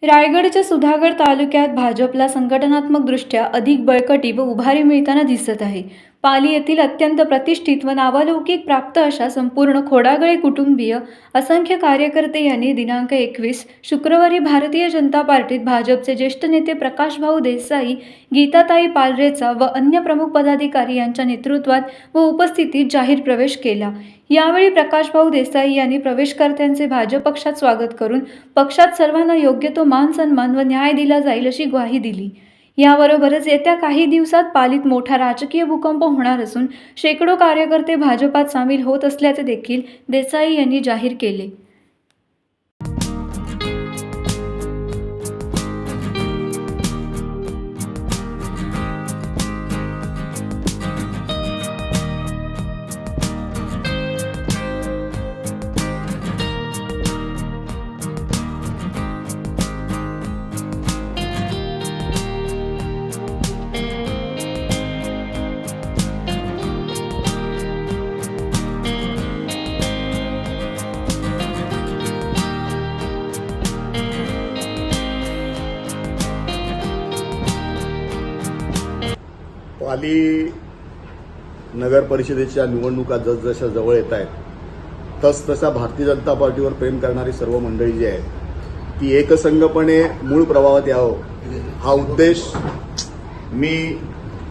रायगडच्या सुधागड तालुक्यात भाजपला संघटनात्मकदृष्ट्या अधिक बळकटी व उभारी मिळताना दिसत आहे. पाली येथील अत्यंत प्रतिष्ठित व नावलौकिक प्राप्त अशा संपूर्ण खोडागळे कुटुंबीय असंख्य कार्यकर्ते यांनी दिनांक 21 शुक्रवारी भारतीय जनता पार्टीत भाजपचे ज्येष्ठ नेते प्रकाशभाऊ देसाई, गीताताई पालरेचा व अन्य प्रमुख पदाधिकारी यांच्या नेतृत्वात व उपस्थितीत जाहीर प्रवेश केला. यावेळी प्रकाशभाऊ देसाई यांनी प्रवेशकर्त्यांचे भाजप पक्षात स्वागत करून पक्षात सर्वांना योग्य तो मान सन्मान व न्याय दिला जाईल अशी ग्वाही दिली. याबरोबरच येत्या काही दिवसात पालीत मोठा राजकीय भूकंप होणार असून शेकडो कार्यकर्ते भाजपात सामील होत असल्याचे देखील देसाई यांनी जाहीर केले. पाली नगर परिषदेच्या निवडणुका जसजशा जवळ येत आहेत तसतसा भारतीय जनता पार्टीवर प्रेम करणारी सर्व मंडळी जी आहे ती एकसंघपणे मूळ प्रवाहात यावं हा उद्देश मी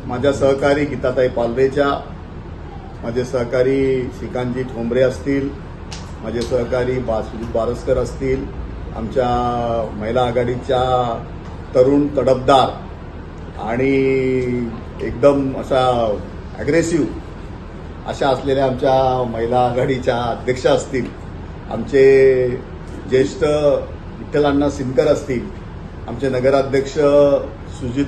माझ्या सहकारी गीताताई पालरेच्या, माझे सहकारी श्रीकांतजी ठोंबरे असतील, माझे सहकारी सुजित बारसकर असतील, आमच्या महिला आघाडीच्या तरुण तडफदार आणि एकदम अशा ॲग्रेसिव्ह अशा असलेल्या आमच्या महिला आघाडीच्या अध्यक्षा असतील, आमचे ज्येष्ठ विठ्ठल सिनकर असतील, आमचे नगराध्यक्ष सुजित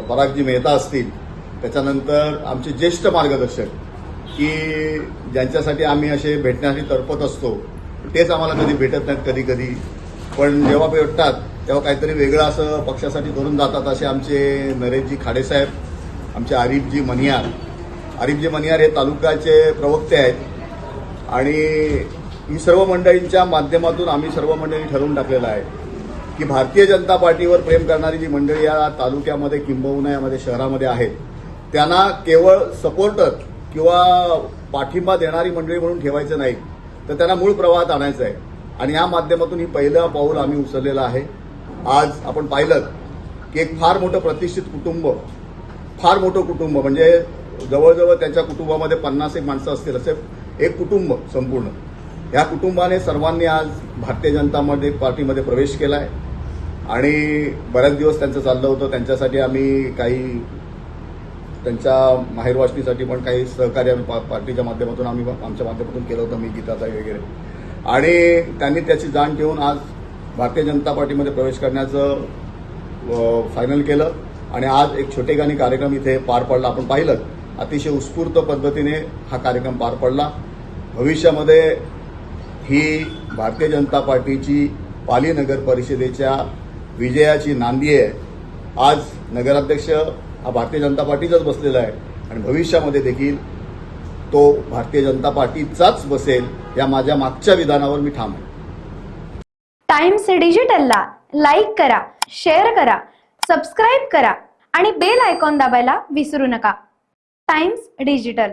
परागजी मेहता असतील, त्याच्यानंतर आमचे ज्येष्ठ मार्गदर्शक की ज्यांच्यासाठी आम्ही असे भेटण्यासाठी तरपत असतो तेच आम्हाला कधी भेटत नाहीत कधी पण जेव्हा भेटतात तेव्हा काहीतरी वेगळं असं पक्षासाठी करून जातात. असे आमचे नरेशजी खाडेसाहेब, आमचे आरिफजी मनियार हे तालुक्याचे प्रवक्ते आहेत आणि ही सर्व मंडळींच्या माध्यमातून आम्ही सर्व मंडळी ठरवून टाकलेलं आहे की भारतीय जनता पार्टीवर प्रेम करणारी जी मंडळी या तालुक्यामध्ये किंबहुना यामध्ये शहरामध्ये आहेत त्यांना केवळ सपोर्टर किंवा पाठिंबा देणारी मंडळी म्हणून ठेवायचं नाही तर त्यांना मूळ प्रवाहात आणायचं आहे आणि या माध्यमातून ही पहिलं पाऊल आम्ही उचललेलं आहे. आज आपण पाहिलं की एक फार मोठं प्रतिष्ठित फार मोठं कुटुंब म्हणजे जवळजवळ त्यांच्या कुटुंबामध्ये 50 माणसं असतील असे एक कुटुंब संपूर्ण, या कुटुंबाने सर्वांनी आज भारतीय जनता पार्टीमध्ये प्रवेश केला आहे आणि बऱ्याच दिवस त्यांचं चाललं होतं. त्यांच्यासाठी आम्ही काही त्यांच्या माहेरवाचणीसाठी पण काही सहकार्य पार्टीच्या माध्यमातून आम्ही आमच्या माध्यमातून केलं होतं, मी गीताताई वगैरे, आणि त्यांनी त्याची जाण ठेवून आज भारतीय जनता पार्टीमध्ये प्रवेश करण्याचं फायनल केलं आणि आज एक छोटेखानी कार्यक्रम इथे पार पडला. आपण पाहिलं अतिशय उत्स्फूर्त पद्धतीने हा कार्यक्रम पार पडला. भविष्यामध्ये ही भारतीय जनता पार्टीची पाली नगर परिषदेच्या विजयाची नांदी आहे. आज नगराध्यक्ष हा भारतीय जनता पार्टीचाच बसलेला आहे आणि भविष्यामध्ये देखील तो भारतीय जनता पार्टीचाच बसेल या माझ्या मागच्या विधानावर मी ठाम आहे. टाइम्स डिजिटलला लाईक करा, शेअर करा, सबस्क्राईब करा आणि बेल आयकॉन दाबायला विसरू नका. Times digital.